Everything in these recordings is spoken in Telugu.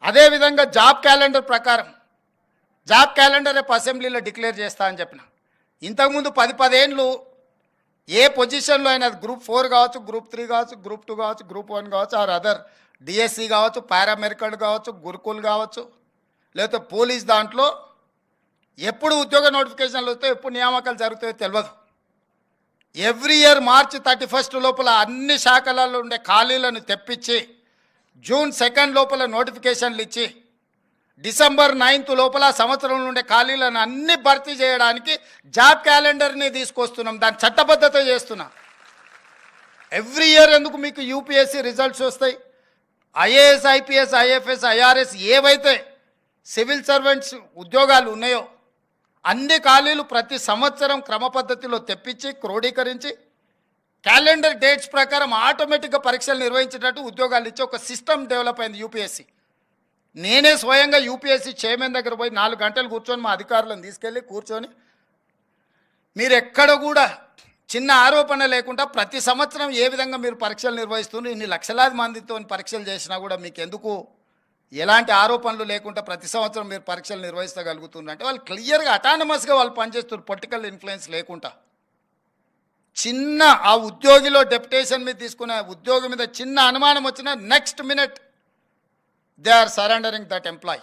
అదేవిధంగా జాబ్ క్యాలెండర్ ప్రకారం జాబ్ క్యాలెండర్ రేపు అసెంబ్లీలో డిక్లేర్ చేస్తా అని చెప్పిన. ఇంతకుముందు 10 ఏండ్లు ఏ పొజిషన్లో అయినా గ్రూప్ 4 కావచ్చు, గ్రూప్ 3 కావచ్చు, గ్రూప్ 2 కావచ్చు, గ్రూప్ 1 కావచ్చు, ఆర్ అదర్ డిఎస్సి కావచ్చు, పారామెడికల్ కావచ్చు, గురుకుల్ కావచ్చు, లేకపోతే పోలీస్ దాంట్లో ఎప్పుడు ఉద్యోగ నోటిఫికేషన్లు వస్తే ఎప్పుడు నియామకాలు జరుగుతాయో తెలియదు. ఎవ్రీ ఇయర్ మార్చి 31 లోపల అన్ని శాఖలలో ఉండే ఖాళీలను తెప్పించి జూన్ 2 లోపల నోటిఫికేషన్లు ఇచ్చి డిసెంబర్ 9 లోపల సంవత్సరంలో ఉండే ఖాళీలను అన్ని భర్తీ చేయడానికి జాబ్ క్యాలెండర్ని తీసుకొస్తున్నాం. దాని చట్టబద్ధత చేస్తున్నాం. ఎవ్రీ ఇయర్ ఎందుకు మీకు యూపీఎస్సీ రిజల్ట్స్ వస్తాయి, ఐఏఎస్, ఐపీఎస్, ఐఎఫ్ఎస్, ఐఆర్ఎస్ ఏవైతే సివిల్ సర్వెంట్స్ ఉద్యోగాలు ఉన్నాయో అన్ని ఖాళీలు ప్రతి సంవత్సరం క్రమ పద్ధతిలో తెప్పించి క్రోడీకరించి క్యాలెండర్ డేట్స్ ప్రకారం ఆటోమేటిక్గా పరీక్షలు నిర్వహించేటట్టు ఉద్యోగాలు ఇచ్చి ఒక సిస్టమ్ డెవలప్ అయింది యూపీఎస్సీ. నేనే స్వయంగా యూపీఎస్సీ చైర్మన్ దగ్గర పోయి 4 గంటలు కూర్చొని మా అధికారులను తీసుకెళ్ళి కూర్చొని మీరు ఎక్కడ కూడా చిన్న ఆరోపణ లేకుండా ప్రతి సంవత్సరం ఏ విధంగా మీరు పరీక్షలు నిర్వహిస్తున్నారు, ఇన్ని లక్షలాది మందితో పరీక్షలు చేసినా కూడా మీకు ఎందుకు ఎలాంటి ఆరోపణలు లేకుండా ప్రతి సంవత్సరం మీరు పరీక్షలు నిర్వహిస్తగలుగుతున్నారు అంటే వాళ్ళు క్లియర్గా అటానమస్గా వాళ్ళు పనిచేస్తున్నారు, పొలిటికల్ ఇన్ఫ్లుయెన్స్ లేకుండా. చిన్న ఆ ఉద్యోగిలో డెప్యుటేషన్ మీద తీసుకునే ఉద్యోగి మీద చిన్న అనుమానం వచ్చినా next minute they are surrendering that employee.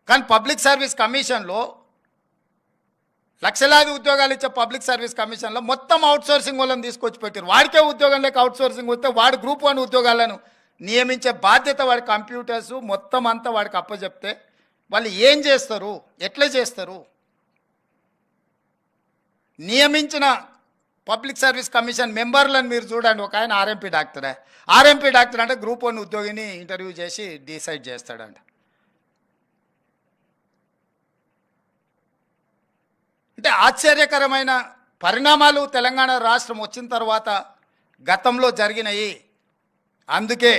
కానీ పబ్లిక్ సర్వీస్ కమిషన్లో లక్షలాది ఉద్యోగాలు ఇచ్చే పబ్లిక్ సర్వీస్ కమిషన్లో మొత్తం అవుట్సోర్సింగ్ వాళ్ళని తీసుకొచ్చి పెట్టారు. వాడికే ఉద్యోగం లేక అవుట్సోర్సింగ్ వస్తే వాడు గ్రూప్ 1 ఉద్యోగాలను నియమించే బాధ్యత వాడి కంప్యూటర్స్ మొత్తం అంతా వాడికి అప్పచెప్తే వాళ్ళు ఏం చేస్తారు, ఎట్లా చేస్తారు? నియమించిన పబ్లిక్ సర్వీస్ కమిషన్ మెంబర్లను మీరు చూడండి. ఒక ఆయన ఆర్ఎంపీ డాక్టరే. ఆర్ఎంపీ డాక్టర్ అంటే గ్రూప్ 1 ఉద్యోగిని ఇంటర్వ్యూ చేసి డిసైడ్ చేస్తాడంట. అంటే ఆశ్చర్యకరమైన పరిణామాలు తెలంగాణ రాష్ట్రం వచ్చిన తర్వాత గతంలో జరిగినాయి. అందుకే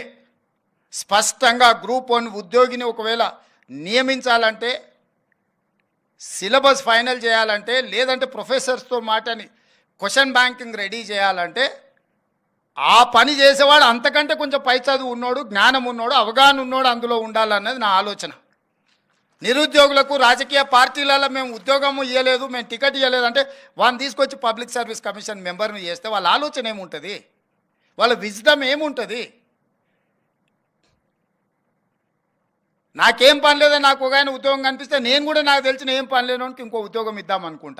స్పష్టంగా గ్రూప్ 1 ఉద్యోగిని ఒకవేళ నియమించాలంటే, సిలబస్ ఫైనల్ చేయాలంటే, లేదంటే ప్రొఫెసర్స్తో మాటని క్వశ్చన్ బ్యాంకింగ్ రెడీ చేయాలంటే ఆ పని చేసేవాడు అంతకంటే కొంచెం పై చదువు ఉన్నోడు, జ్ఞానం ఉన్నోడు, అవగాహన ఉన్నోడు అందులో ఉండాలన్నది నా ఆలోచన. నిరుద్యోగులకు రాజకీయ పార్టీలలో మేము ఉద్యోగము ఇవ్వలేదు, మేము టికెట్ ఇవ్వలేదు అంటే వాళ్ళని తీసుకొచ్చి పబ్లిక్ సర్వీస్ కమిషన్ మెంబర్ని చేస్తే వాళ్ళ ఆలోచన ఏముంటుంది, వాళ్ళ విజ్డమ్ ఏముంటుంది? నాకేం పని లేదో నాకు ఒక ఆయన ఉద్యోగం కనిపిస్తే నేను కూడా నాకు తెలిసిన ఏం పని లేనోనికి ఇంకో ఉద్యోగం ఇద్దామనుకుంటా.